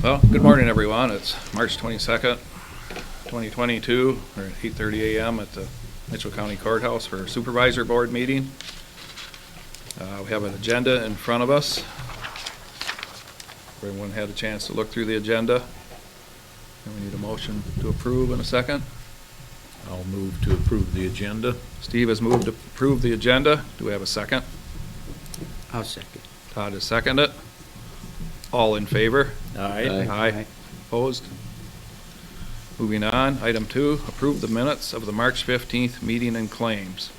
Well, good morning, everyone. It's March 22nd, 2022, or at 8:30 a.m. at the Mitchell County Courthouse for Supervisor Board meeting. We have an agenda in front of us. Everyone had a chance to look through the agenda. And we need a motion to approve in a second. I'll move to approve the agenda. Steve has moved to approve the agenda. Do we have a second? I'll second. Todd has seconded it. All in favor? Aye. Aye. Opposed? Moving on, item 2, approve the minutes of the March 15th meeting and claims.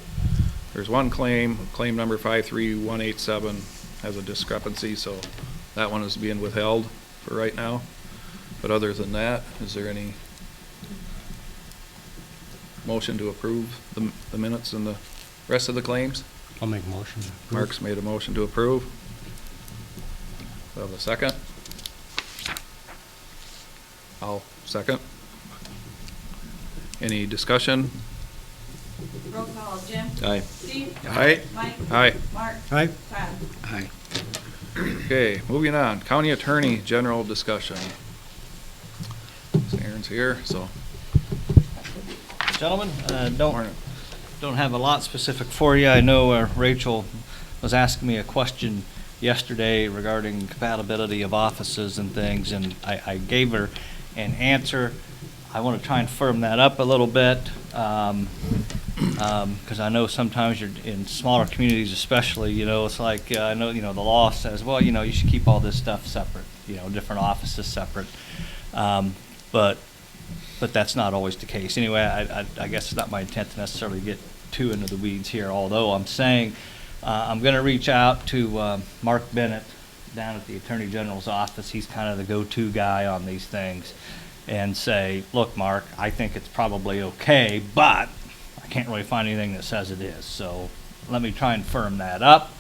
There's one claim number 53187 has a discrepancy, so that one is being withheld for right now. But other than that, is there any motion to approve the minutes and the rest of the claims? I'll make a motion. Mark's made a motion to approve. Do I have a second? I'll second. Any discussion? Roll call, Jim. Aye. Steve. Aye. Mike. Aye. Mark. Aye. Todd. Aye. Okay, moving on. County Attorney, general discussion. Aaron's here, so. Gentlemen, Morning. don't have a lot specific for you. I know Rachel was asking me a question yesterday regarding compatibility of offices and things, and I gave her an answer. I want to try and firm that up a little bit, because I know sometimes you're in smaller communities especially, it's like, I know, the law says, well, you should keep all this stuff separate, different offices separate. But that's not always the case. Anyway, I guess it's not my intent to necessarily get too into the weeds here, although I'm saying I'm going to reach out to Mark Bennett down at the Attorney General's office. He's kind of the go-to guy on these things, and say, look, Mark, I think it's probably okay, but I can't really find anything that says it is. So let me try and firm that up,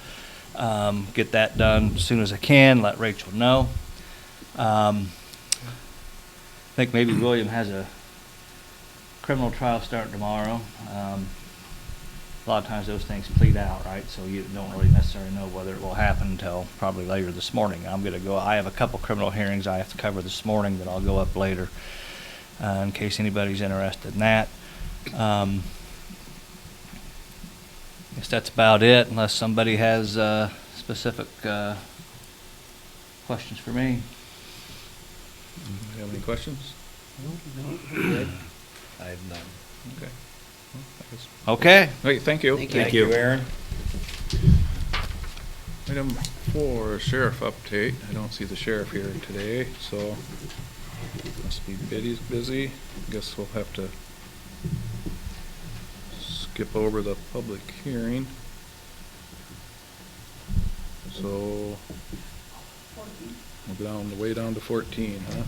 get that done as soon as I can, let Rachel know. I think maybe William has a criminal trial starting tomorrow. A lot of times those things plead out, right? So you don't really necessarily know whether it will happen until probably later this morning. I have a couple criminal hearings I have to cover this morning that I'll go up later in case anybody's interested in that. I guess that's about it, unless somebody has specific questions for me. Do you have any questions? I have none. Okay. Okay. Great, thank you. Thank you, Aaron. Item 4, sheriff update. I don't see the sheriff here today, so must be busy. Guess we'll have to skip over the public hearing. So we're way down to 14, huh?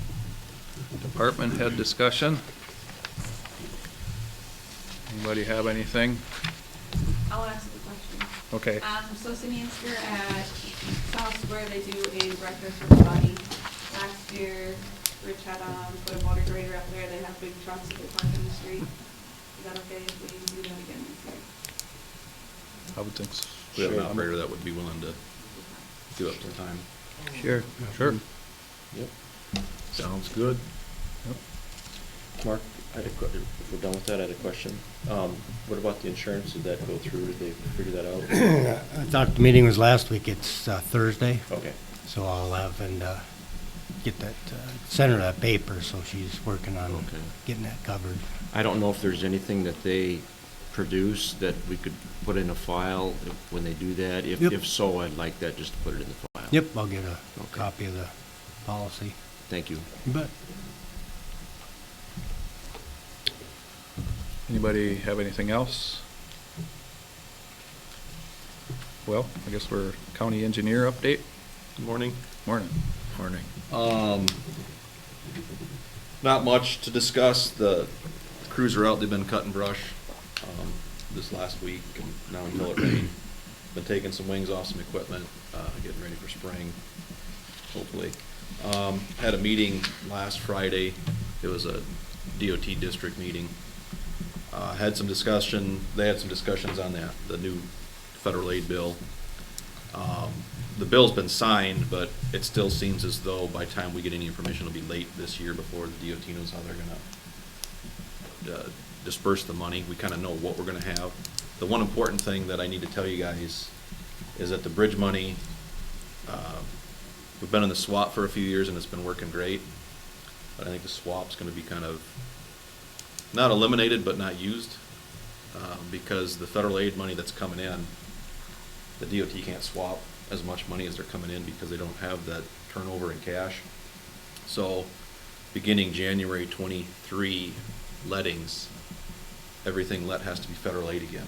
Department head discussion. Anybody have anything? I'll ask the question. Okay. So Simeonster at South Square, they do a breakfast for the body. Last year, Rich had put a motor grader up there. They have big trucks that they park in the street. Is that okay if we do that again this year? I would think so. We have an operator that would be willing to do up to the time. Sure. Sure. Yep. Sounds good. Mark, I had if we're done with that, I had a question. What about the insurance? Did that go through? Did they figure that out? I thought the meeting was last week. It's Thursday, Okay. so I'll have and get that, send her that paper, so she's working on Okay. getting that covered. I don't know if there's anything that they produce that we could put in a file when they do that. Yep. If so, I'd like that just to put it in the file. Yep, I'll get a Okay. copy of the policy. Thank you. You bet. Anybody have anything else? Well, I guess we're county engineer update. Good morning. Morning. Morning. Not much to discuss. The crews are out. They've been cutting brush this last week and now until it rained. Been taking some wings off some equipment, getting ready for spring, hopefully. Had a meeting last Friday. It was a DOT district meeting. Had some discussion. They had some discussions on the new federal aid bill. The bill's been signed, but it still seems as though by the time we get any information, it'll be late this year before the DOT knows how they're gonna disperse the money. We kind of know what we're gonna have. The one important thing that I need to tell you guys is that the bridge money, we've been in the swap for a few years and it's been working great. But I think the swap's gonna be kind of, not eliminated, but not used, because the federal aid money that's coming in, the DOT can't swap as much money as they're coming in because they don't have that turnover in cash. So, beginning January 23 lettings, everything let has to be federal aid again.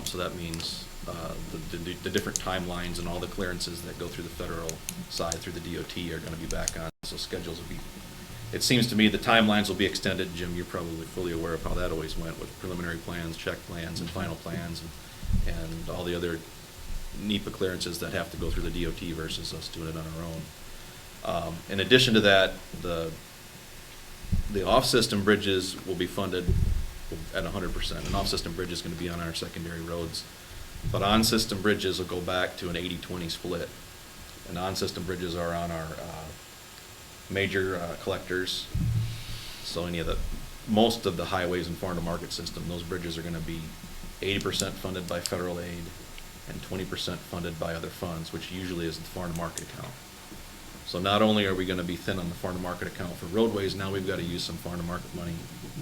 So that means the different timelines and all the clearances that go through the federal side through the DOT are going to be back on. So schedules will be, it seems to me the timelines will be extended. Jim, you're probably fully aware of how that always went with preliminary plans, check plans, and final plans, and all the other NEPA clearances that have to go through the DOT versus us doing it on our own. In addition to that, the off-system bridges will be funded at 100%. An off-system bridge is going to be on our secondary roads, but on-system bridges will go back to an 80-20 split. And on-system bridges are on our major collectors. So most of the highways and farm-to-market system, those bridges are going to be 80% funded by federal aid and 20% funded by other funds, which usually is the farm-to-market account. So not only are we going to be thin on the farm-to-market account for roadways, now we've got to use some farm-to-market money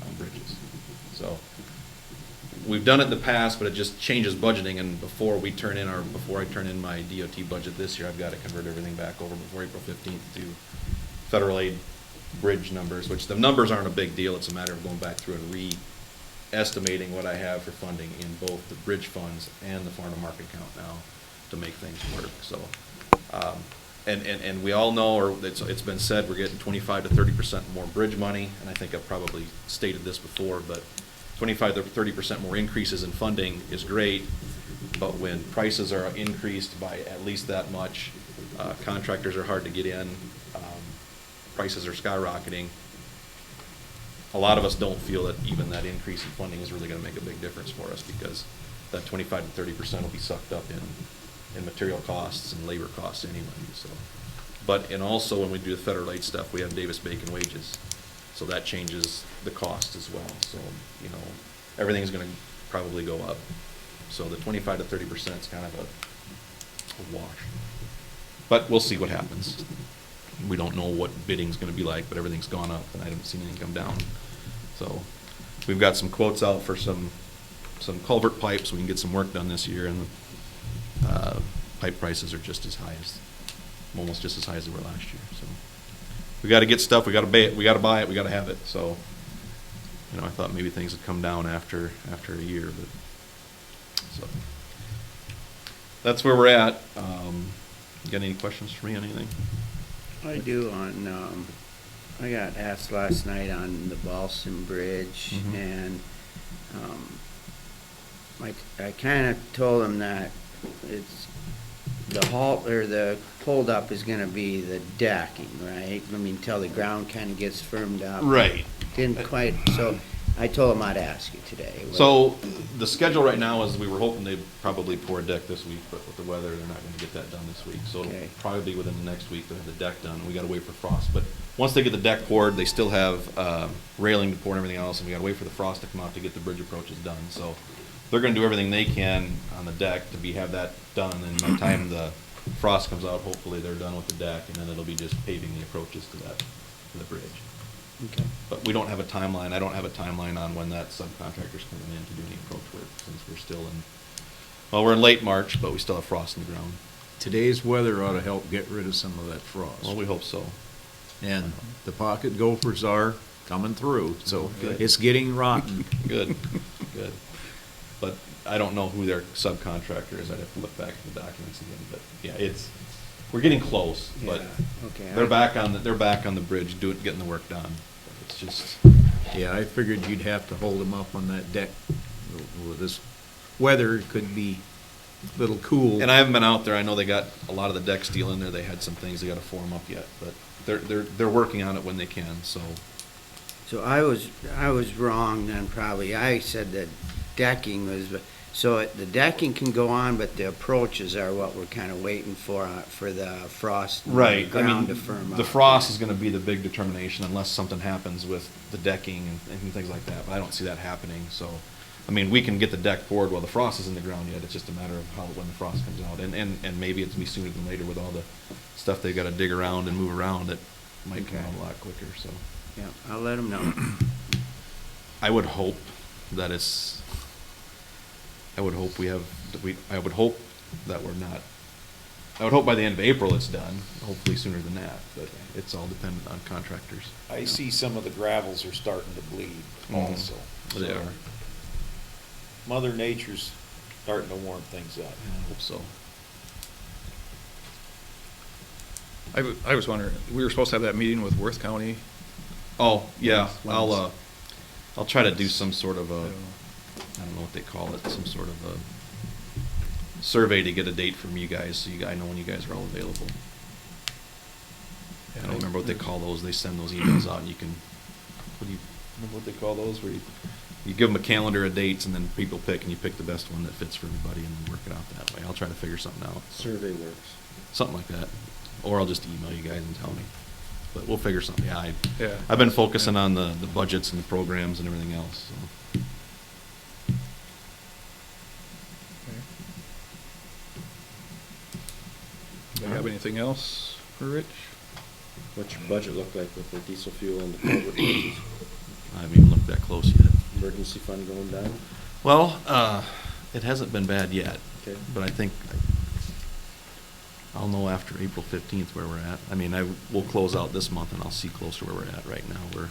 on bridges. So we've done it in the past, but it just changes budgeting, and before I turn in my DOT budget this year, I've got to convert everything back over before April 15th to federal aid bridge numbers, which the numbers aren't a big deal. It's a matter of going back through and re-estimating what I have for funding in both the bridge funds and the farm-to-market account now to make things work. So, and we all know, or it's been said, we're getting 25 to 30% more bridge money, and I think I've probably stated this before, but 25 to 30% more increases in funding is great, but when prices are increased by at least that much, contractors are hard to get in, prices are skyrocketing. A lot of us don't feel that even that increase in funding is really going to make a big difference for us, because that 25 to 30% will be sucked up in material costs and labor costs anyway. So, and also when we do the federal aid stuff, we have Davis-Bacon wages, so that changes the cost as well. So everything's going to probably go up. So the 25 to 30% is kind of a wash. But we'll see what happens. We don't know what bidding's going to be like, but everything's gone up, and I haven't seen anything come down. So we've got some quotes out for some culvert pipes. We can get some work done this year, and pipe prices are just as high almost just as high as they were last year. So we got to get stuff. We got to buy it. We got to have it. So I thought maybe things would come down after a year, but so that's where we're at. You got any questions for me on anything? I do on, I got asked last night on the Balsam Bridge, Mhm. and I kind of told them that it's the hold up is going to be the decking, right? I mean, until the ground kind of gets firmed up. Right. Didn't quite, so I told them I'd ask you today. So the schedule right now is we were hoping they'd probably pour a deck this week, but with the weather, they're not going to get that done this week. So Okay. it'll probably be within the next week they'll have the deck done. We got to wait for frost. But once they get the deck poured, they still have railing to pour and everything else, and we got to wait for the frost to come out to get the bridge approaches done. So they're going to do everything they can on the deck to have that done. And by the time the frost comes out, hopefully they're done with the deck, and then it'll be just paving the approaches to the bridge. Okay. But we don't have a timeline. I don't have a timeline on when that subcontractor's coming in to do any approach work, since we're still we're in late March, but we still have frost in the ground. Today's weather ought to help get rid of some of that frost. Well, we hope so. And the pocket gophers are coming through, so Good. it's getting rotten. Good, good. But I don't know who their subcontractor is. I'd have to look back at the documents again, but yeah, we're getting close, but Yeah, okay. they're back on the bridge getting the work done. It's just, Yeah, I figured you'd have to hold them up on that deck. Well, this weather could be a little cool. and I haven't been out there. I know they got a lot of the deck steel in there. They had some things they got to form up yet, but they're working on it when they can. So So I was wrong then, probably. I said that decking was, So the decking can go on, but the approaches are what we're kind of waiting for the frost. and the Right, I ground mean, to firm up. the frost is gonna be the big determination unless something happens with the decking and things like that, but I don't see that happening, so. I mean, we can get the deck poured while the frost is in the ground yet, it's just a matter of when the frost comes out, and maybe it's gonna be sooner than later with all the stuff they gotta dig around and move around, it might come Okay. out a lot quicker, so. Yeah, I'll let them know. I would hope that I would hope that we're not, I would hope by the end of April it's done, hopefully sooner than that, but it's all dependent on contractors. I see some of the gravels are starting to bleed also. They So are. Mother Nature's starting to warm things up. I hope so. I was wondering, we were supposed to have that meeting with Worth County. Oh, yeah, When's- I'll try to do some sort of I a, don't know. I don't know what they call it, some sort of a survey to get a date from you guys, so I know when you guys are all available. I don't remember what they call those, they send those emails out and you can, remember what they call those, where you give them a calendar of dates and then people pick and you pick the best one that fits for everybody and work it out that way. I'll try to figure something out. Survey works. Something like that. Or I'll just email you guys and tell me. But we'll figure something, Yeah. I've been focusing on the budgets and the programs and everything else, so. Do you have anything else for Rich? What's your budget look like with the diesel fuel and the culvert prices? I haven't even looked that close yet. Emergency fund going down? Well, it hasn't been bad yet, Okay. but I think I'll know after April 15th where we're at. I mean, we'll close out this month and I'll see closer where we're at right now.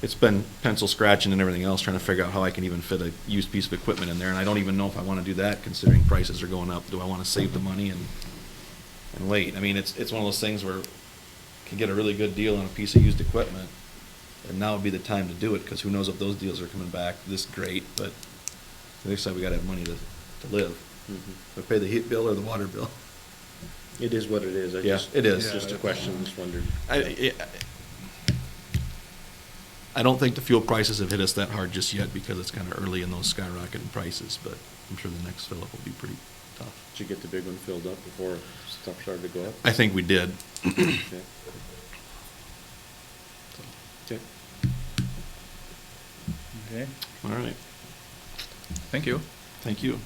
It's been pencil scratching and everything else, trying to figure out how I can even fit a used piece of equipment in there, and I don't even know if I want to do that considering prices are going up. Do I want to save the money and wait? I mean, it's one of those things where you can get a really good deal on a piece of used equipment, and now would be the time to do it, because who knows if those deals are coming back this great, but the other side, we gotta have money to live. Mhm. We pay the heat bill or the water bill. It is what it is. Yeah, it is. It's just a question, just wondered. I don't think the fuel prices have hit us that hard just yet, because it's kind of early in those skyrocketing prices, but I'm sure the next fill-up will be pretty tough. Did you get the big one filled up before stuff started to go up? I think we did. Okay. Okay. Okay, All right, thank you. thank you.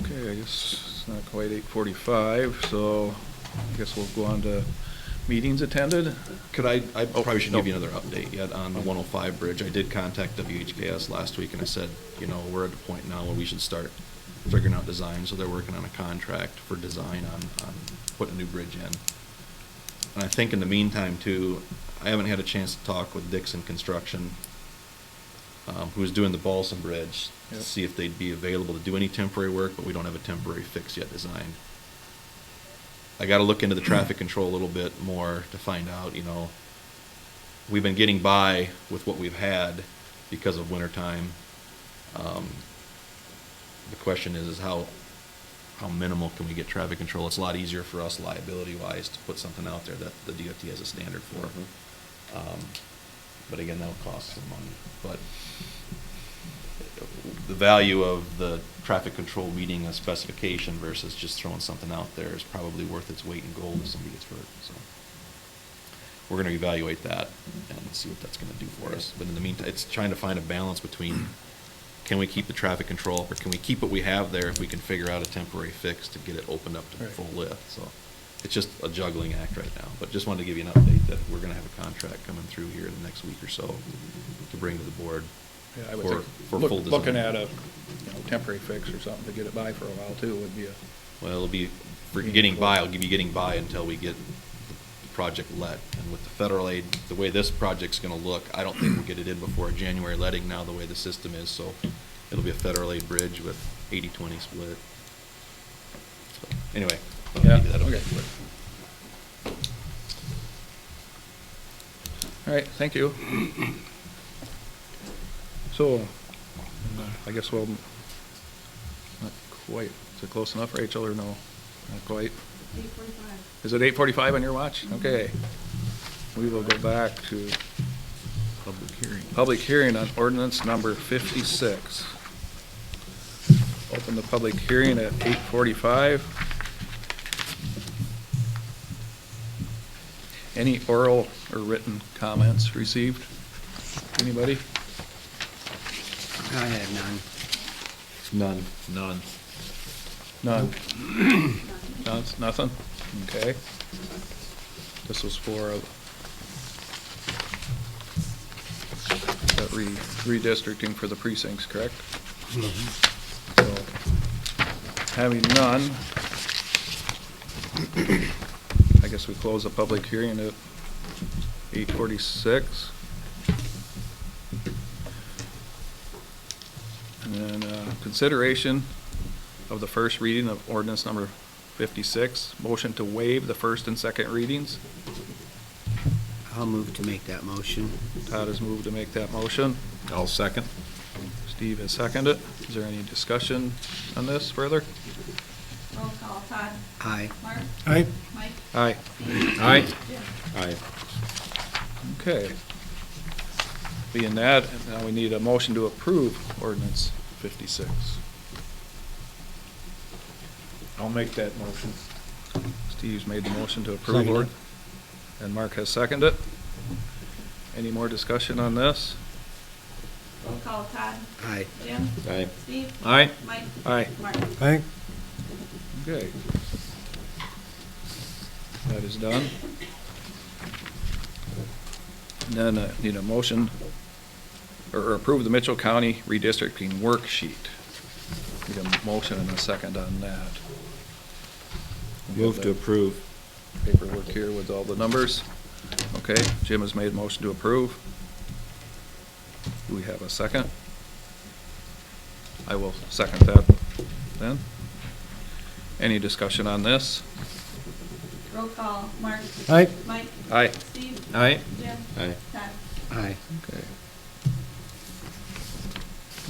Okay, I guess it's not quite 8:45, so I guess we'll go on to meetings attended. I probably should no. give you another update yet on the 105 bridge. I did contact WHKS last week and I said, we're at a point now where we should start figuring out design. So they're working on a contract for design on putting a new bridge in. And I think in the meantime too, I haven't had a chance to talk with Dixon Construction, who's doing the Balsam Bridge, to Yep. see if they'd be available to do any temporary work, but we don't have a temporary fix yet designed. I gotta look into the traffic control a little bit more to find out, we've been getting by with what we've had because of winter time. The question is how minimal can we get traffic control? It's a lot easier for us liability-wise to put something out there that the DOT has a standard for. But again, that'll cost some money. But the value of the traffic control meeting a specification versus just throwing something out there is probably worth its weight in gold if somebody gets hurt, so. We're gonna evaluate that and see what that's gonna do for us. But in the meantime, it's trying to find a balance between, can we keep the traffic control up, or can we keep what we have there if we can figure out a temporary fix to get it opened up to Right. full lift, so. It's just a juggling act right now, but just wanted to give you an update that we're gonna have a contract coming through here in the next week or so to bring to the board. Yeah, I would For- think for full looking design. at a temporary fix or something to get it by for a while too would be a. Well, it'll be, for getting by, I'll give you getting by until we get the project let. And with the federal aid, the way this project's gonna look, I don't think we'll get it in before a January letting now, the way the system is, so it'll be a federal aid bridge with 80-20 split. So, anyway, I'll Yeah, give you that okay. update. All right, thank you. So, I guess we'll, not quite, is it close enough, Rachel, or no? Not quite. 8:45. Is it 8:45 on your watch? Okay. We will go back to Public hearing. Public hearing on ordinance number 56. Open the public hearing at 8:45. Any oral or written comments received? Anybody? I had none. None. None. None? None, nothing? Okay. This was for redistricting for the precincts, correct? So, having none, I guess we close the public hearing at 8:46. And then, consideration of the first reading of ordinance number 56. Motion to waive the first and second readings. I'll move to make that motion. Todd has moved to make that motion. I'll second. Steve has seconded. Is there any discussion on this further? Roll call, Todd. Aye. Mark. Aye. Mike. Aye. Steve. Aye. Jim. Aye. Okay. Being that, now we need a motion to approve ordinance 56. I'll make that motion. Steve's made the motion to approve Second. it. And Mark has seconded it. Any more discussion on this? Roll call, Todd. Aye. Jim. Aye. Steve. Aye. Mike. Aye. Mark. Aye. Okay. That is done. And then need a motion, or approve the Mitchell County redistricting worksheet. Need a motion and a second on that. We Move have to the approve. Paperwork here with all the numbers. Okay, Jim has made a motion to approve. Do we have a second? I will second that then. Any discussion on this? Roll call, Mark. Aye. Mike. Aye. Steve. Aye. Jim. Aye. Todd. Aye. Okay.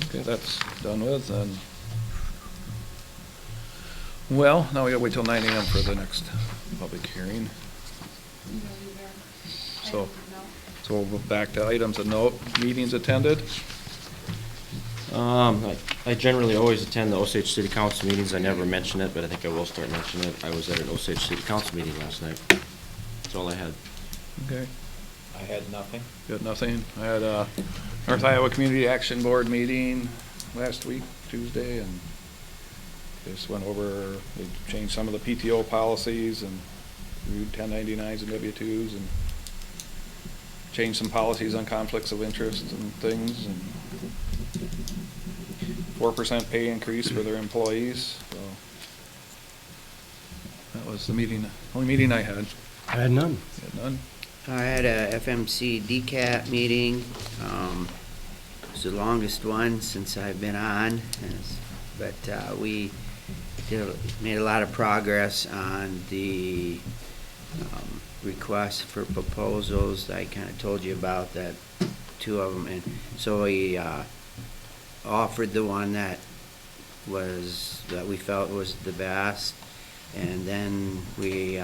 Okay, that's done with, and, well, now we gotta wait till 9 AM for the next public hearing. You know, you there. So- No. So we'll go back to items of note, meetings attended. I generally always attend the Osage City Council meetings. I never mention it, but I think I will start mentioning it. I was at an Osage City Council meeting last night. That's all I had. Okay. I had nothing. Got nothing. I had a North Iowa Community Action Board meeting last week, Tuesday, and just went over, they changed some of the PTO policies and reviewed 1099s and W-2s and changed some policies on conflicts of interest and things, and 4% pay increase for their employees, so that was the meeting, only meeting I had. I had none. You had none? I had a FMC DCAT meeting. It's the longest one since I've been on, but we made a lot of progress on the requests for proposals. I kind of told you about that, 2 of them, and so we offered the one that we felt was the best, and then we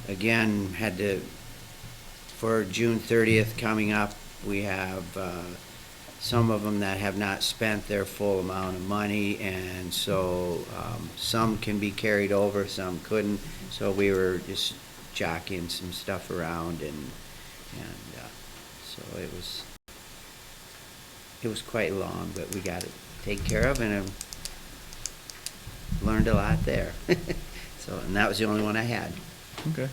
again had to, for June 30th coming up, we have some of them that have not spent their full amount of money, and so some can be carried over, some couldn't, so we were just jockeying some stuff around, and so it was quite long, but we got it taken care of, and learned a lot there. So, and that was the only one I had. Okay.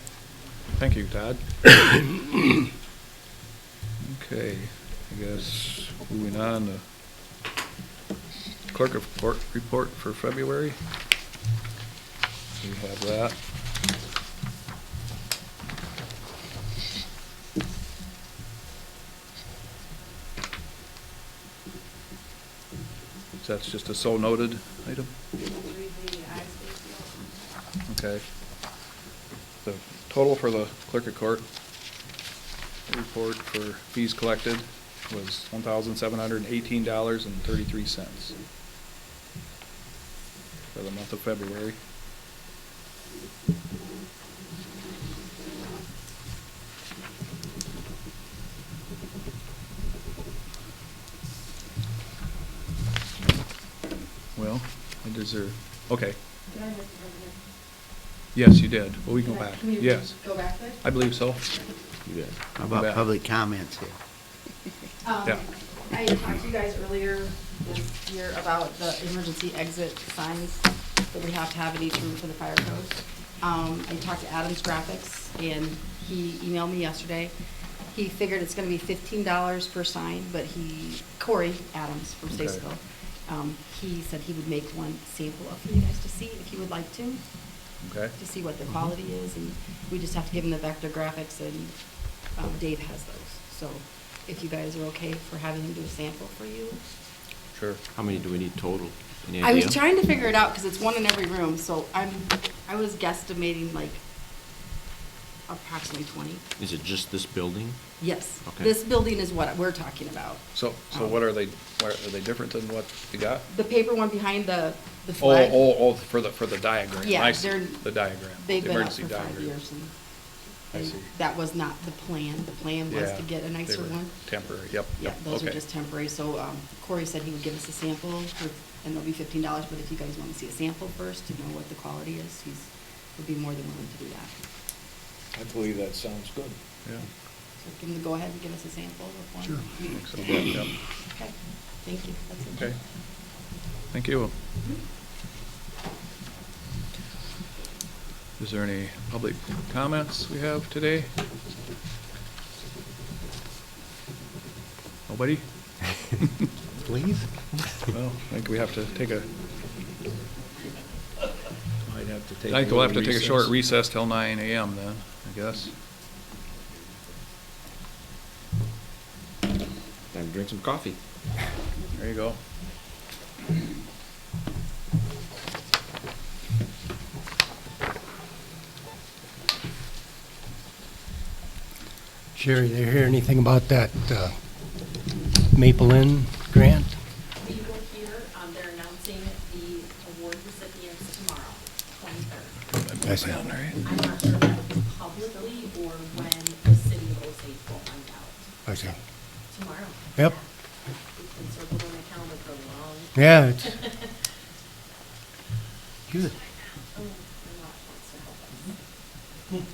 Thank you, Todd. Okay, I guess moving on to clerk of court report for February. We have that. So that's just a so noted item? Read the ayes, please. Okay. The total for the clerk of court report for fees collected was $1,718.33 for the month of February. Is there, okay, Did I miss something? yes, you did. Well, we can go back. Can we Yes, go back there? I believe so. You bet. How bet. about public comments here? Yeah. I talked to you guys earlier this year about the emergency exit signs that we have to have in each room for the fire code. I talked to Adams Graphics, and he emailed me yesterday. He figured it's gonna be $15 per sign, but Corey Adams from Okay. Statesville, he said he would make one sample up for you guys to see if you would like to Okay, see what the quality is, and we just have to give him the vector graphics, and Dave has those. So if you guys are okay for having him do a sample for you. sure. How many do we need total? Any I was idea? trying to figure it out, because it's one in every room, so I was guesstimating like approximately 20. Is it just this building? Yes. Okay. This building is what we're talking about. So what are they different than what you got? The paper one behind the Oh, flag. for the diagram. Yeah, I see. they're- The diagram. They've the been up emergency for 5 diagram. years, and I they- see. that was not the plan. The plan was Yeah, to get a they nicer were one. Temporary, yep. Yeah, those are okay. just temporary, so Corey said he would give us a sample, and they'll be $15, but if you guys want to see a sample first to know what the quality is, would be more than willing to do that. I believe that sounds good. Yeah. So give him the go-ahead and give us a sample of one. Sure. I think so, yep. Okay, thank you, that's it. Okay. Thank you. Is there any public comments we have today? Nobody? Please? Well, I think we have to take a, Might have to take. I think we'll have to little take a short recess till 9 AM then, I guess. Time to drink some coffee. There you go. Sherry, did you hear anything about that Maple Inn grant? We will hear, they're announcing the award recipients tomorrow, 23rd. I see. All right. I'm not sure if it's publicly or when the city of Osage will find out. I see. Tomorrow. Yep. Yeah. It's been circled on my calendar for a long. Yeah, it's good. Oh, a lot wants to help us.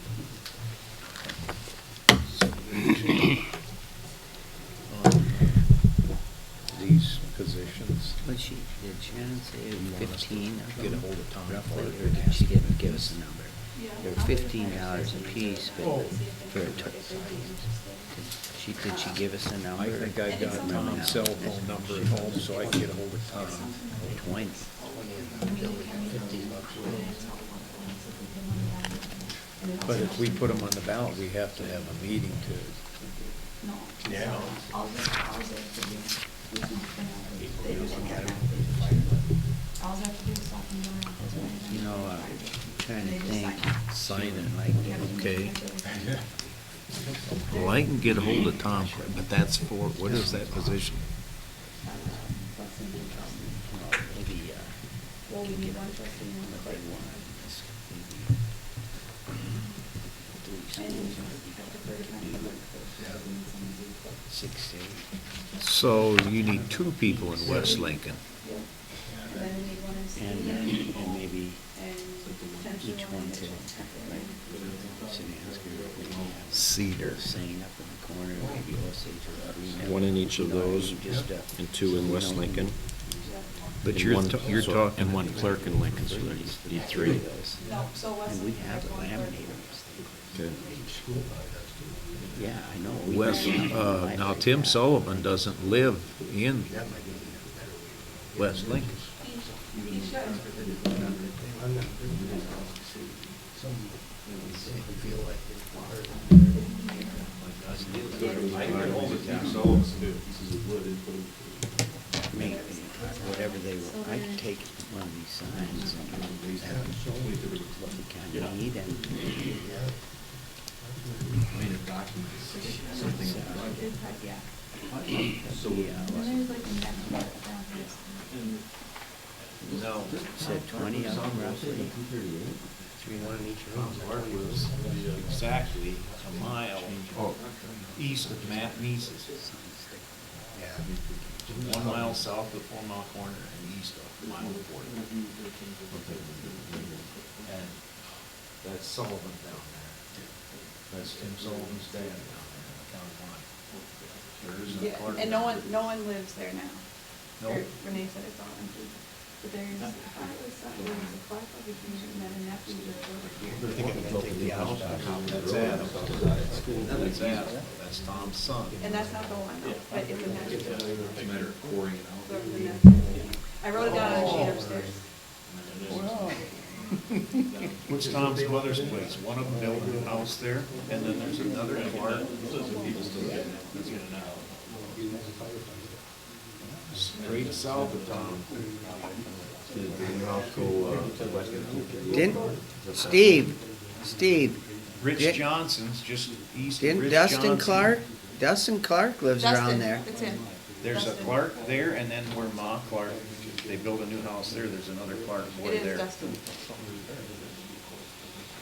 These positions, Did Shannon say you want us to 15 of get a them? hold of Tom Roughly, Clark? or did she give us a number? They're $15 a piece, but for a did she give us a number? I think I've got Tom's cell phone number at home, so I can get a hold of Tom. 20. But if we put them on the ballot, we have to have a meeting to. Yeah. You know, trying to think. Sign it. Like, Okay. Well, I can get a hold of Tom, but that's for, what is that position? maybe, Well, we need one trustee, and one clerk. Six to eight. So you need 2 people in West Lincoln. And then we need one in And maybe and potentially each one to, like, city Cedar. saying up in the corner, maybe Osage or Green. One in each of those, Just, and 2 in West Lincoln. But And you're, one- you're so- talking. And 1 clerk in Lincoln, so you need 3. No, so what's. And we have a laminator. Okay. Yeah, I know. we West, have now Tim Sullivan doesn't live in West Lincoln. Make whatever they were, I could take one of these signs and have what we kind of need and. No. Said 20 of them roughly. One in each room. Mark was exactly a mile east of Matt Meese's. 1 mile south of 4 Mile Corner and east east of mile 40. And that's Sullivan down there. That's Tim Sullivan's dad down there on the county line. There is no Yeah, Clark. and no one lives there now. No. Or Renee said it's all empty. But there's, I thought it was something, there was a Clark over here, and then a nephew just over here. That's Adam. That's Tom's son. And that's not the one, though, but it's a nephew. It's a matter of pouring it out. So it's a nephew. I wrote it down on a sheet upstairs. What's Tom's mother's place? One of them built a house there, and then there's another Clark. Straight south of Tom. Didn't, Steve, Rich Did- Johnson's just east of didn't Rich Dustin Johnson. Clark lives around Dustin, there. it's him. There's a Dustin. Clark there, and then where Ma Clark, they built a new house there, there's another Clark boy It there. is Dustin.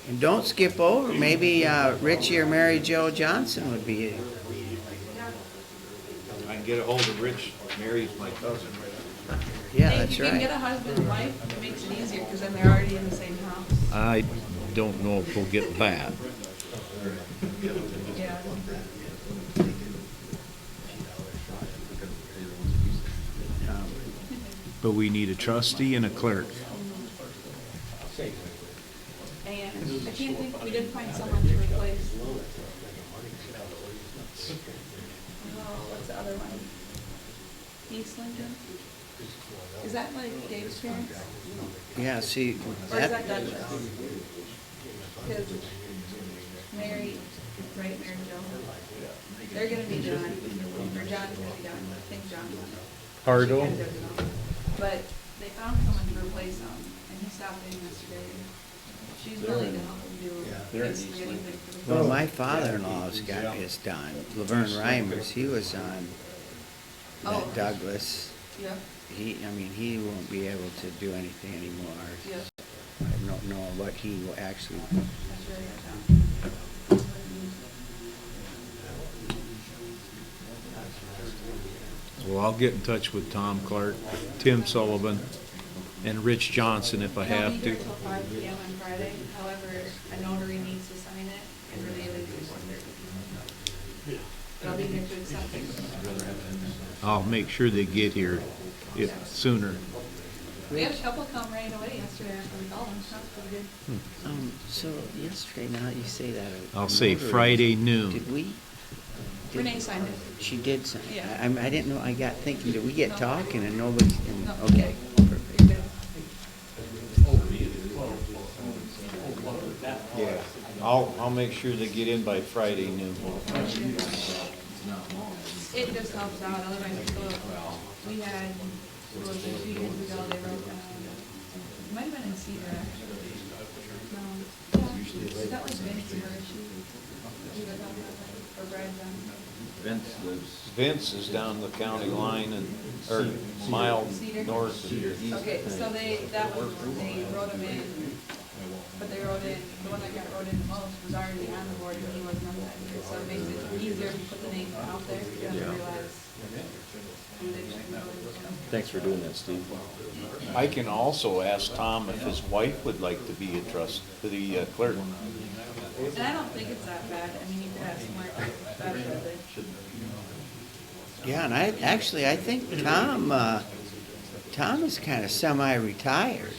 And don't skip over, maybe Richie or Mary Jo Johnson would be, I can get a hold of Rich, Mary's my cousin. yeah, Hey, that's if you can get right. a husband and wife, it makes it easier, because then they're already in the same house. I don't know if we'll get that. Yeah. But we need a trustee and a clerk. And I can't think, we did find someone to replace. Oh, what's the other one? East Lincoln? Is that like Dave's parents? Yeah, see, Or is that that, Douglas? Because Mary, right, Mary Jo, they're gonna be done, or John's gonna be done, I think John's done. Pardo? But they found someone to replace him, and he stopped in yesterday. She's willing to help him do basically anything for the. well, my father-in-law's got his done, Laverne Reimers, he was on Oh. that Douglas. Yeah, He won't be able to do anything anymore. yeah, I don't know what he will actually, that's really good job. Well, I'll get in touch with Tom Clark, Tim Sullivan, and Rich Johnson if I They'll have be here to. till 5 p.m. on Friday, however, a notary needs to sign it, and really leaves before 4:30. But I'll be here to accept it. I'll make sure they get here sooner. We had a couple come right away yesterday after we called them, so that's pretty good. so yesterday, now that you say that. I'll say Friday noon. Did we? did- Renee signed it. She did sign. Yeah. I didn't know, I got thinking, did we get talking and nobody, No. okay, perfect. Good. Yeah, I'll make sure they get in by Friday noon. It just helps out, otherwise people, we had, what was it, 2 years ago, they wrote, it might have been in Cedar actually. No, yeah, is that like Vince or or Brad John? Vince is down the county line and, or mile Cedar? north of here. Okay, so that was, they wrote him in, but they wrote in, the one that got wrote in the most was already on the board and he wasn't on that year, so it makes it easier to put the name out there, you have to realize who they should know. Thanks for doing that, Steve. I can also ask Tom if his wife would like to be a the clerk. And I don't think it's that bad, I mean, you could have some more, better, but Yeah, and I think Tom is kind of semi-retired.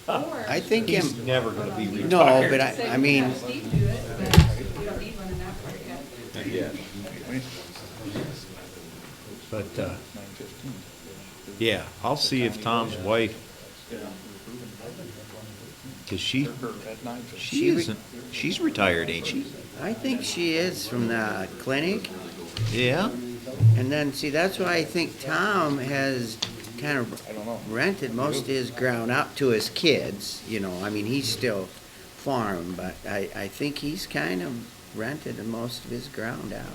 or. I think He's him, never gonna be retired. no, but Say I we mean, have Steve do it, but we don't need one in that part yet. Yeah. But, yeah, I'll see if Tom's wife, cause she isn't, she's retired, ain't she? I think she is from the clinic. Yeah? And then, see, that's why I think Tom has kind of rented most of his ground out to his kids, he's still farm, but I think he's kind of rented most of his ground out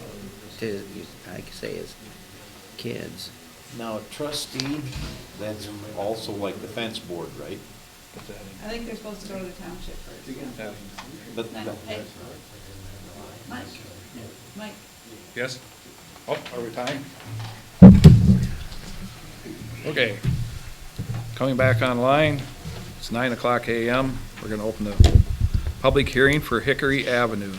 to, I could say, his kids. Now, a trustee, that's also like the fence board, right? I think they're supposed to go to the township first. But, No, hey, Mike, Yes? Oh, are we tying? Okay. Coming back online, it's 9:00 a.m. We're gonna open the public hearing for Hickory Avenue.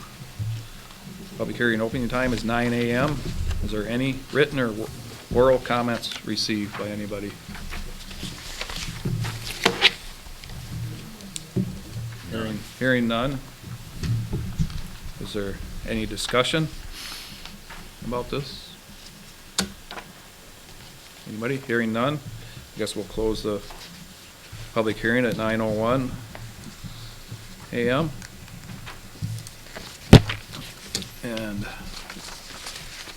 Public hearing opening time is 9 a.m. Is there any written or oral comments received by anybody? Hearing none. Is there any discussion about this? Anybody? Hearing none. I guess we'll close the public hearing at 9:01 a.m. And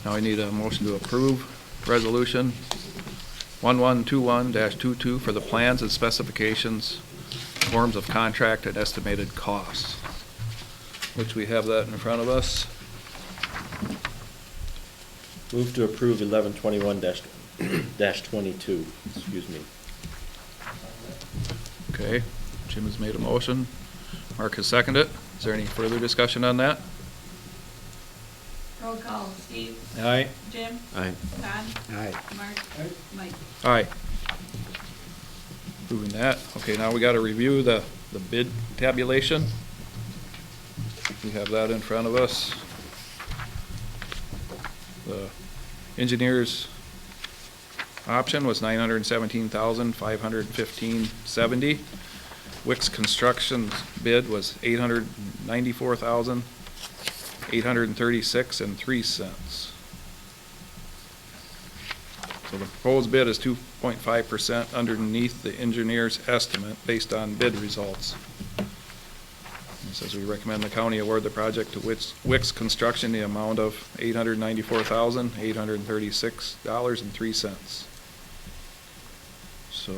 now I need a motion to approve resolution 1121-22 for the plans and specifications, forms of contract and estimated costs, which we have that in front of us. Move to approve 1121-22, excuse me. Okay, Jim has made a motion. Mark has seconded it. Is there any further discussion on that? Roll call, Steve, Aye. Jim, Aye. Todd, Aye. Mark, Mike. Aye. Moving that. Okay, now we got to review the bid tabulation. We have that in front of us. The engineer's option was $917,515.70. Wix Construction's bid was $894,836.03. So the proposed bid is 2.5% underneath the engineer's estimate based on bid results. It says we recommend the county award the project to Wix Construction the amount of $894,836.03. So.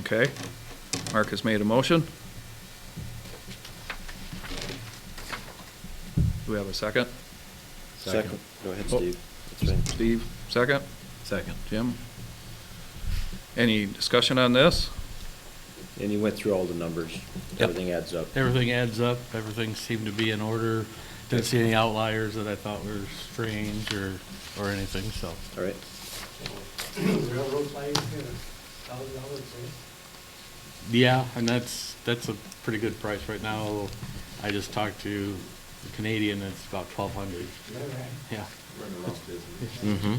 Okay, Mark has made a motion. Do we have a second? Second. Go ahead, Oh. Steve. That's fine. Steve, second? Second. Jim? Any discussion on this? And you went through all the numbers. Yep. Everything adds up. Everything adds up, everything seemed to be in order. Didn't see any outliers that I thought were strange or anything, so. All right. Railroad ties, $1,000, Yeah, and that's a pretty good price right now. I just talked to the Canadian, it's about 1,200. Yeah. Mm-hmm.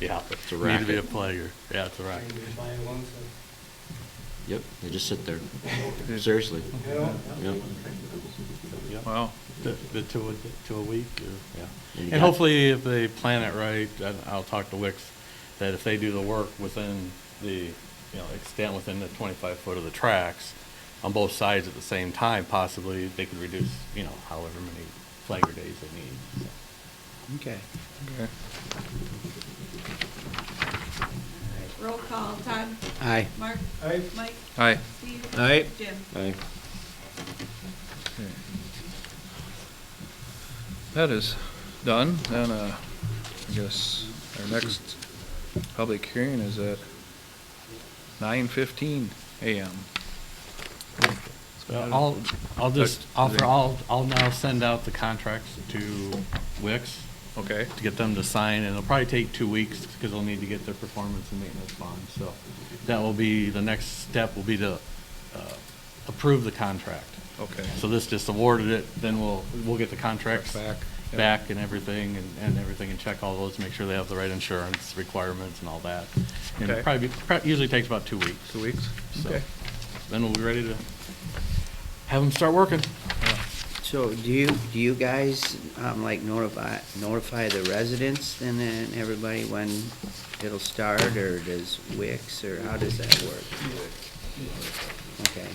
Yeah. It's a Need to be racket. a player. Yeah, it's a racket. Yep, they just sit there. Seriously. Yep. Wow. The two a week, or, yeah. And you And got- hopefully, if they plan it right, I'll talk to Wix, that if they do the work within the, extent within the 25 foot of the tracks, on both sides at the same time, possibly, they could reduce, however many flagger days they need, so. Okay. Okay. Roll call, Todd, Aye. Mark, Mike, Aye. Steve. Aye. Jim. Aye. Okay. That is done, then, I guess our next public hearing is at 9:15 a.m. Well, I'll just offer, I'll now send out the contracts to Wix Okay, to get them to sign, and it'll probably take 2 weeks, because they'll need to get their performance and maintenance bonds, so that will be, the next step will be to, approve the contract. okay. So this just awarded it, then we'll get the contracts Back, yeah. back and everything, and everything, and check all those, make sure they have the right insurance requirements and all that. And Okay. it usually takes about 2 weeks. 2 weeks? So, Okay. then we'll be ready to have them start working. So do you guys, like notify the residents and then everybody when it'll start, or does Wix, or how does that work? Okay.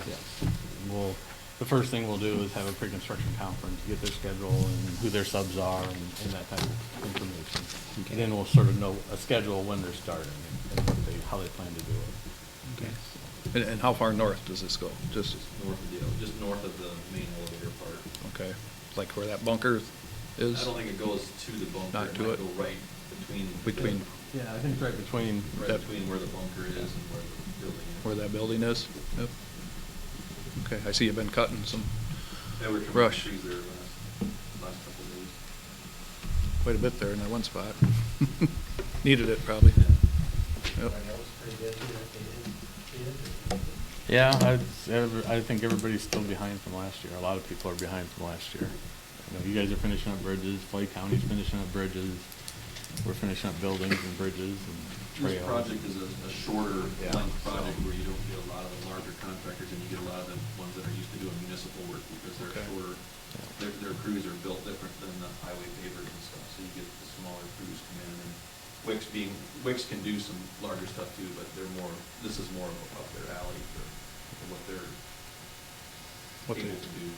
Well, the first thing we'll do is have a pre-construction conference, get their schedule and who their subs are and that type of information. Okay. Then we'll sort of know a schedule when they're starting and how they plan to do it. Okay. And how far north does this go? Just, Just north of the main elevator part. okay, like where that bunker is? I don't think it goes to the bunker. Not to might it? go right between. Between Yeah, I think right between. Right between where the bunker is and where the building is. where that building is? Yep. Okay, I see you've been cutting some, Yeah, we're trimming brush. trees there last couple of days. quite a bit there in that one spot. Needed it probably. Yep. Yeah, I think everybody's still behind from last year. A lot of people are behind from last year. You know, you guys are finishing up bridges, Clay County's finishing up bridges, we're finishing up buildings and bridges and This trails. project is a shorter length project where you don't get a lot of the larger contractors and you get a lot of the ones that are used to doing municipal work because they're Okay. shorter. Their crews are built different than the highway pavers and stuff, so you get the smaller crews come in. And Wicks can do some larger stuff too, but this is more of up their alley for what they're What they- able to do.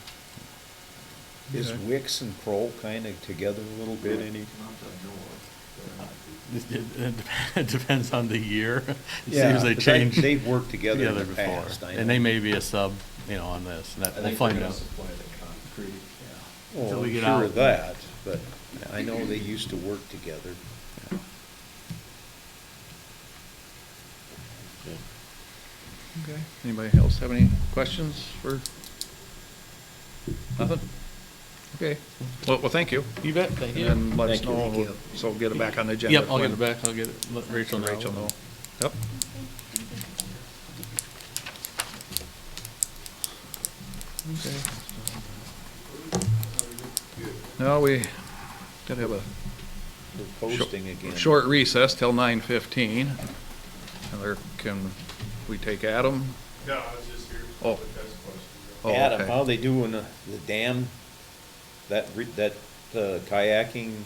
Is Okay. Wicks and Kroll kind of together a little bit any? Not that I know of. It depends on the year. It Yeah, seems they 'cause change. they've worked together in the before. past, I And know. they may be a sub, you know, on this, and that, I we'll think find they're gonna out. supply the concrete, yeah. Well, Till we I'm get sure out. of that, but I know they used to work together. Okay. Anybody else have any questions for? Nothing? Okay. Well, thank you. You bet, thank you. And let us Thank you. know, Thank you. so we'll get it back on the agenda. Yep, I'll get when- it back, I'll get it, let Rachel know. Rachel know. Yep. Okay. Now we gotta have a They're posting again. short recess till 9:15. And there, can we take Adam? No, I was just here Oh. for the test questions. Oh, Adam, okay. how they doing the dam? That kayaking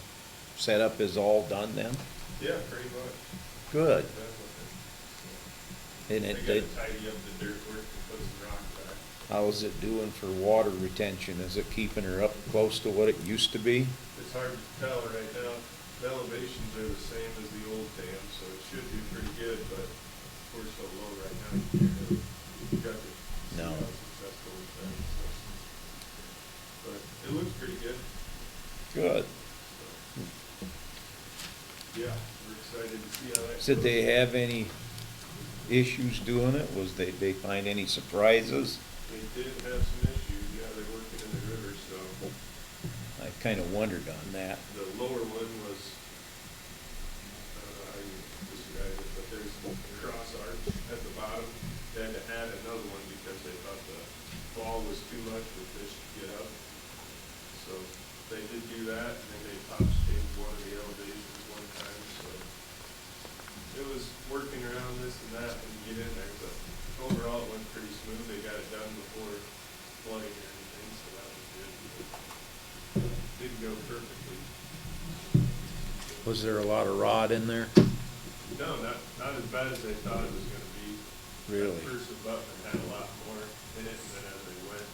setup is all done then? Yeah, pretty much. Good. They And gotta it, tidy up the dirt work and put some rock back. how's it doing for water retention? Is it keeping her up close to what it used to be? It's hard to tell right now. The elevations are the same as the old dam, so it should do pretty good, but we're so low right now, you can't really judge it. See No. how successful it's been, so. But it looks pretty good. Good. Yeah, we're excited to see how that goes. Did they have any issues doing it? They find any surprises? They did have some issues, yeah, they're working in the river, so. I kind of wondered on that. The lower one was, I don't know how you describe it, but there's a cross arch at the bottom. They had to add another one because they thought the fall was too much for fish to get up. So they did do that, and then they top changed one of the elevations one time, so. It was working around this and that when you get in there, but overall it went pretty smooth. They got it done before flooding or anything, so that was good. Didn't go perfectly. Was there a lot of rod in there? No, not as bad as they thought it was gonna be. Really? That first abutment had a lot more in it, and then as they went,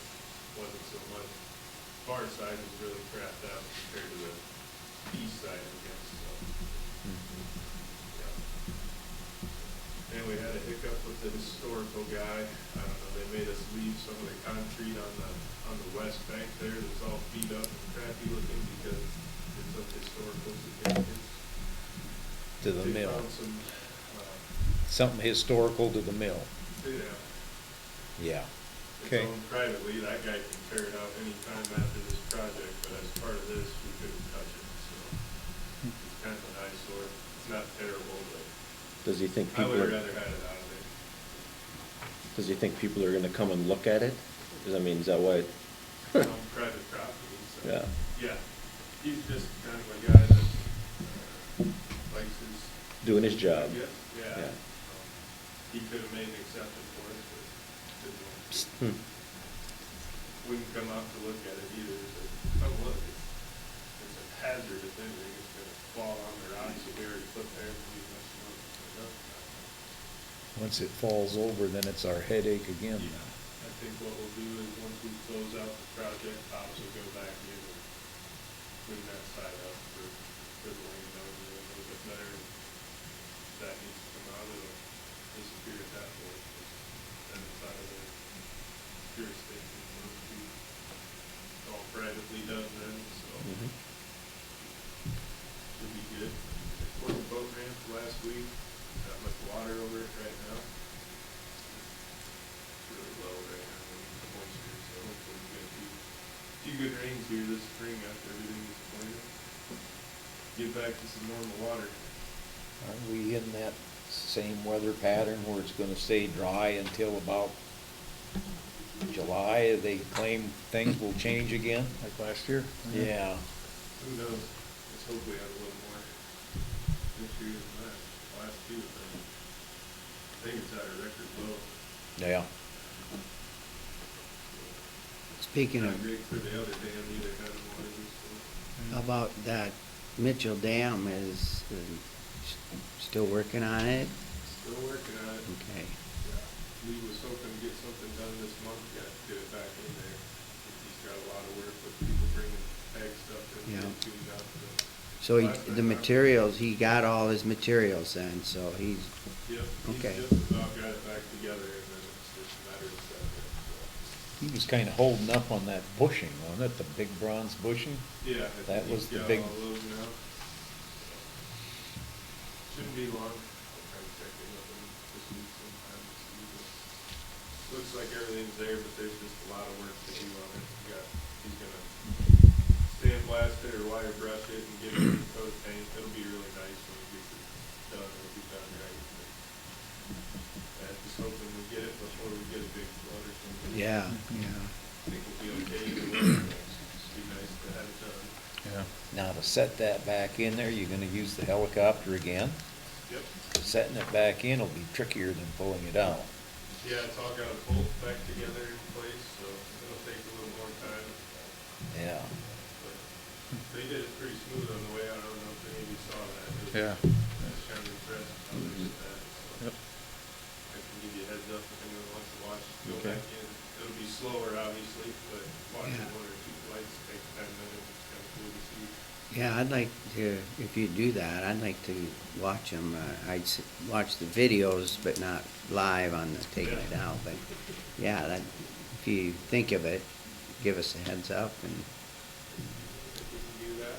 wasn't so much. Far side was really crapped out compared to the east side, I guess, so. Yeah. And we had a hiccup with the historical guy. I don't know, they made us leave some of the concrete on the west bank there that's all beat up and crappy looking because it's of historical significance. To the They mill? found some, Something historical to the mill? yeah, Yeah. it's Okay. owned privately. That guy can tear it out anytime after this project, but as part of this, we couldn't touch it, so. It's kind of an eyesore. It's not terrible, but Does he think I people would are, have rather had it out of there. does he think people are gonna come and look at it? 'Cause I mean, is that why? On private property, so. Yeah. Yeah, he's just kind of a guy that likes his. Doing his job. Yeah, yeah. Yeah. He could have made an exception for us, but didn't want to. Hmm. Wouldn't come out to look at it either, so, come look, it's a hazard if anything, it's gonna fall on their eyes, so we already put there, and we messed them up. So, Once it falls over, then it's our headache again. yeah, I think what we'll do is, once we close out the project, Pops will go back in and clean that side up for the lane, a little bit better. If that needs to come out, it'll disappear at that point, 'cause then it's out of the jurisdiction, so to speak. It's all privately done then, so. Mhm. Should be good. Poured the boat ramp last week, not much water over it right now. It's really low right now, we need the moisture, so hopefully we get a few good rains here this spring after everything is planted. Get back to some normal water. Are we in that same weather pattern where it's gonna stay dry until about July? They claim things will change again? Like last year? Yeah. Who knows? Let's hope we have a little more this year than last two. I think it's at a record low. Yeah. Speaking Not of, great for the other dam either, kind of wanted how about that Mitchell Dam is still working on it? Still working on it. Okay. Yeah. We was hoping to get something done this month, get it back in there. He's got a lot of work with people bringing ag stuff in, Yeah. getting tuned up. So the materials, he got all his materials then, so he's, Yep, Okay. he's just about got it back together, and then it's just a matter of setting it, so. He was kinda holding up on that bushing, wasn't it? The big bronze bushing? Yeah. I That think was he's the got big- all those now. Shouldn't be long. I'll try to check in with him this week sometime to see, but looks like everything's there, but there's just a lot of work to do on it. He's gonna sandblast it or wire brush it and give it a coat of paint. It'll be really nice when he gets it done. It'll be done right. I'm just hoping we get it before we get a big flood or something. yeah. I think we'll be okay either way. It'd be nice to have it done. Yeah. Now, to set that back in there, you're gonna use the helicopter again? Yep. Setting it back in will be trickier than pulling it out. Yeah, it's all got to bolt back together in place, so it'll take a little more time. Yeah. But they did it pretty smooth on the way out. I don't know if any of you saw that. It was- Yeah. I was kind of impressed how they did that. So Yep. I can give you a heads up if anyone wants to watch. Go Okay. back in. It'll be slower, obviously, but watching Yeah. one or two flights takes 10 minutes. It's kind of cool to see. Yeah, I'd like to, if you do that, I'd like to watch them. Watch the videos, but not live on the taking it out. But yeah, that, if you think of it, give us a heads up and, If we can do that,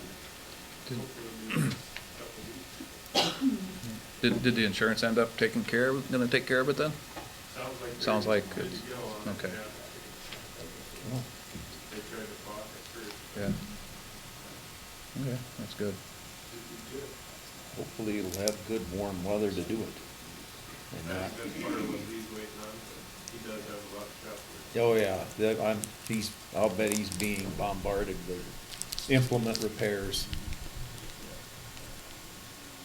Did- hopefully it'll be a couple weeks. Did the insurance end up taking care of, gonna take care of it then? Sounds like Sounds they're like good it's- to go on it, okay. yeah. They tried to talk it first. Yeah. Okay, that's good. Should be good. Hopefully it'll have good warm weather to do it. And not, That's part of what he's waiting on, but he does have a lot of stuff. oh yeah, I'll bet he's being bombarded with implement repairs.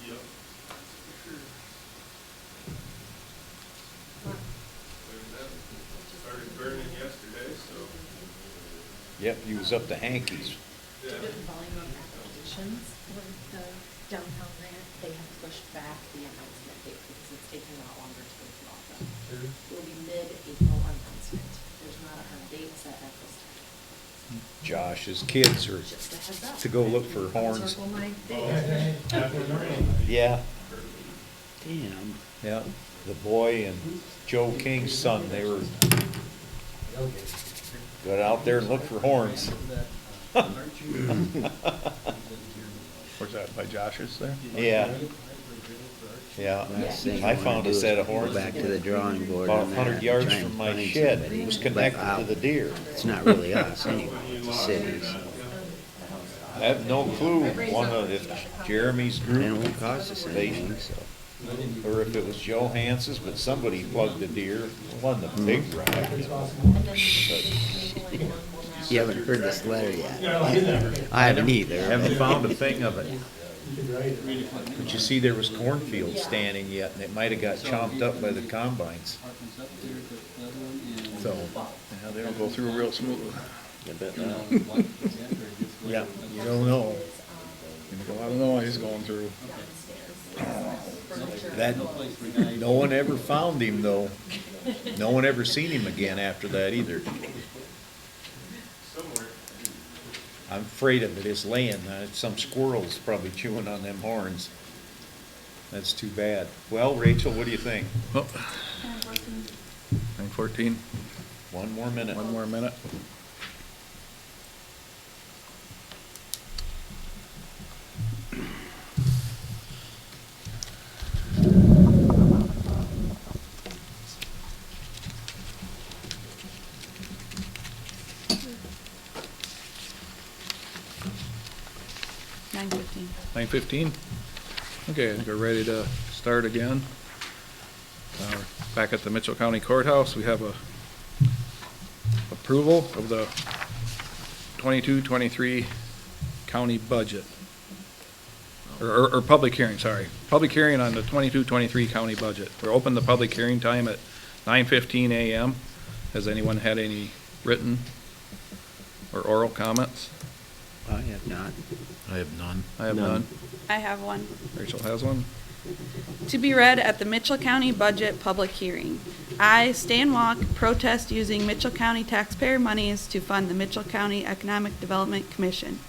Yep. For sure. Other than that, it started burning yesterday, so. Yep, he was up to hankies. Due to the volume of applications for the downtown grant, they have pushed back the announcement date because it's taking a lot longer to go through all of them. It will be mid-April announcement. There's not a hard date set at this time. Josh's kids are Just a heads up. to go look for horns. Circle my date. Yeah, damn. yeah, the boy and Joe King's son, they were, got out there and looked for horns. Where's that, by Josh's there? Yeah. Yeah, Last thing I wanna found a do set is of go horns back to the drawing board about on that, 100 yards try and from my find shed. somebody. It was But, connected to the deer. It's not really us anyway, it's the cities. I have no clue if Jeremy's And it group, won't cost us anything, so. or if it was Johansson's, but somebody plugged the deer. It wasn't a big rack. You haven't heard this letter yet. I haven't either. Haven't found a thing of it. But you see, there was cornfield standing yet, and it might have got chomped up by the combines. So, Yeah, they don't go through real smooth. I bet not. yeah, you don't know. A lot of noise going through. That, no one ever found him though. No one ever seen him again after that either. Somewhere. I'm afraid of it, it's laying, some squirrels probably chewing on them horns. That's too bad. Well, Rachel, what do you think? Oh. 9:14, One more minute. one more minute. $9.15. 9:15? Okay, I think we're ready to start again. Back at the Mitchell County Courthouse, we have a approval of the 22-23 county budget. Or public hearing, sorry. Public hearing on the 22-23 county budget. We're open the public hearing time at 9:15 a.m. Has anyone had any written or oral comments? I have not. I have none. I have none. I have one. Rachel has one. To be read at the Mitchell County Budget Public Hearing. I, Stan Walk, protest using Mitchell County taxpayer monies to fund the Mitchell County Economic Development Commission.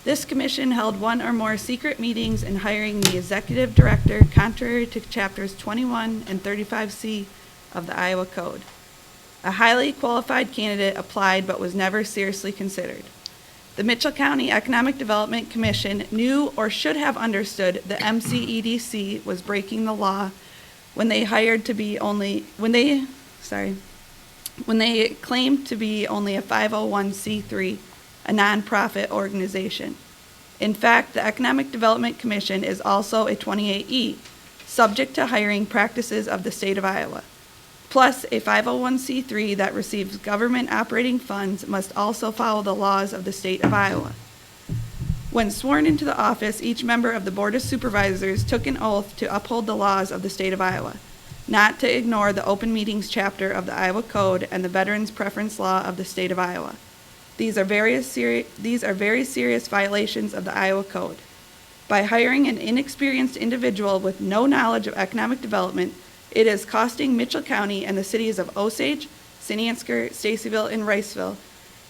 This commission held one or more secret meetings in hiring the executive director contrary to chapters 21 and 35C of the Iowa Code. A highly qualified candidate applied but was never seriously considered. The Mitchell County Economic Development Commission knew or should have understood the MCEDC was breaking the law when they claimed to be only a 501c3, a nonprofit organization. In fact, the Economic Development Commission is also a 28E, subject to hiring practices of the state of Iowa. Plus, a 501c3 that receives government operating funds must also follow the laws of the state of Iowa. When sworn into the office, each member of the Board of Supervisors took an oath to uphold the laws of the state of Iowa, not to ignore the Open Meetings chapter of the Iowa Code and the Veterans Preference Law of the state of Iowa. These are very serious violations of the Iowa Code. By hiring an inexperienced individual with no knowledge of economic development, it is costing Mitchell County and the cities of Osage, Sinansker, Stacyville, and Riceville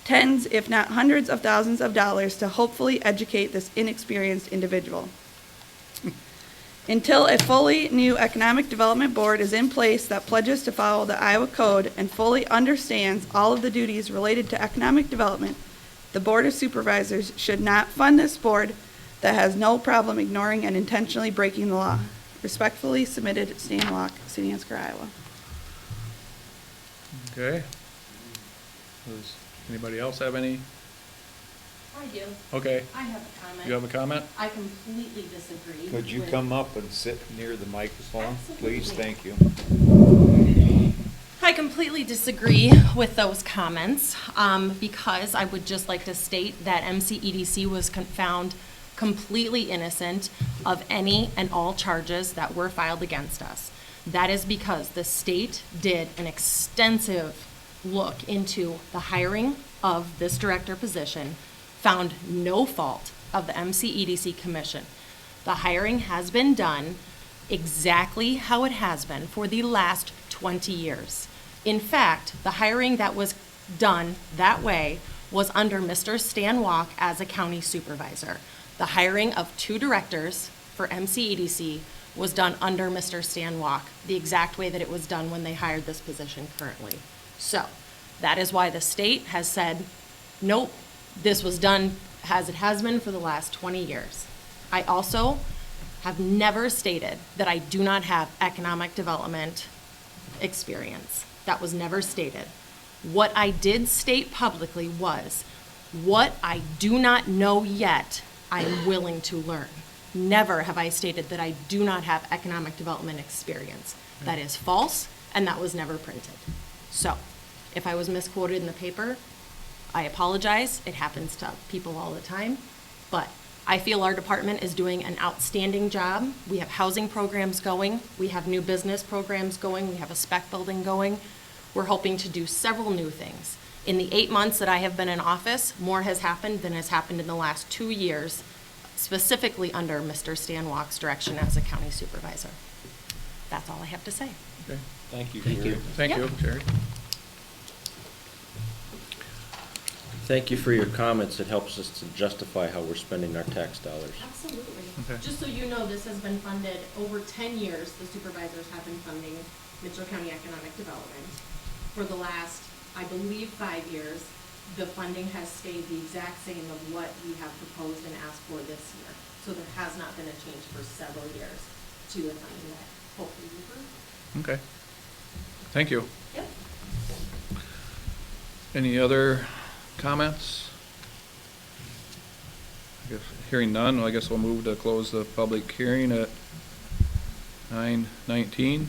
tens, if not hundreds of thousands of dollars to hopefully educate this inexperienced individual. Until a fully new economic development board is in place that pledges to follow the Iowa Code and fully understands all of the duties related to economic development, the Board of Supervisors should not fund this board that has no problem ignoring and intentionally breaking the law. Respectfully submitted, Stan Walk, Sinansker, Iowa. Okay. Does anybody else have any? I do. Okay. I have a comment. You have a comment? I completely disagree. Could you with- come up and sit near the microphone, please? Absolutely. Thank you. I completely disagree with those comments, because I would just like to state that MCEDC was found completely innocent of any and all charges that were filed against us. That is because the state did an extensive look into the hiring of this director position, found no fault of the MCEDC commission. The hiring has been done exactly how it has been for the last 20 years. In fact, the hiring that was done that way was under Mr. Stan Walk as a county supervisor. The hiring of 2 directors for MCEDC was done under Mr. Stan Walk, the exact way that it was done when they hired this position currently. So, that is why the state has said, nope, this was done as it has been for the last 20 years. I also have never stated that I do not have economic development experience. That was never stated. What I did state publicly was, what I do not know yet, I'm willing to learn. Never have I stated that I do not have economic development experience. That is false, and that was never printed. So, if I was misquoted in the paper, I apologize. It happens to people all the time. But I feel our department is doing an outstanding job. We have housing programs going. We have new business programs going. We have a spec building going. We're hoping to do several new things. In the 8 months that I have been in office, more has happened than has happened in the last 2 years, specifically under Mr. Stan Walk's direction as a county supervisor. That's all I have to say. Okay. Thank you. Thank you. Thank Yep. you, Jerry. Thank you for your comments. It helps us to justify how we're spending our tax dollars. Absolutely. Okay. Just so you know, this has been funded over 10 years. The supervisors have been funding Mitchell County Economic Development. For the last, I believe, 5 years, the funding has stayed the exact same of what we have proposed and asked for this year. So there has not been a change for several years to the funding that hopefully we approve. Okay. Thank you. Yep. Any other comments? guess hearing none, I guess we'll move to close the public hearing at 9:19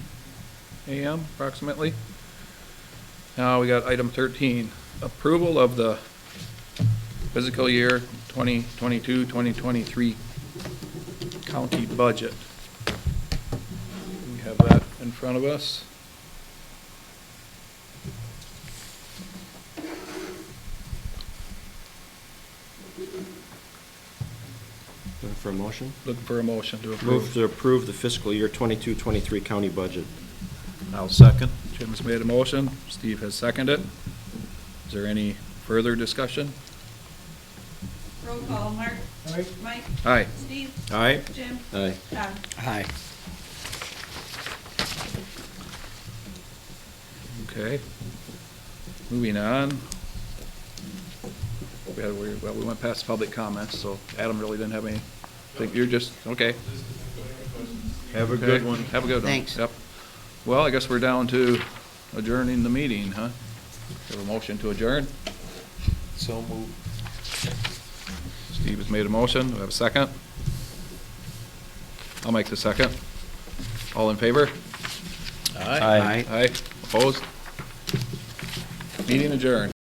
a.m. approximately. Now we got item 13, approval of the fiscal year 2022-2023 county budget. We have that in front of us. Looking for a motion? Looking for a motion to Move approve. to approve the fiscal year 22-23 county budget. I'll second. Jim's made a motion, Steve has seconded it. Is there any further discussion? Roll call, Mark. Aye. Mike. Aye. Steve. Aye. Jim. Aye. Don. Aye. Okay. Moving on. We went past public comments, so Adam really didn't have any. Think you're just, okay. Have a Okay. good one. Have a good one. Thanks. Yep. Well, I guess we're down to adjourning the meeting, huh? Have a motion to adjourn? So moved. Steve has made a motion. Do we have a second? I'll make the second. All in favor? Aye. Aye. Aye. Opposed? Meeting adjourned.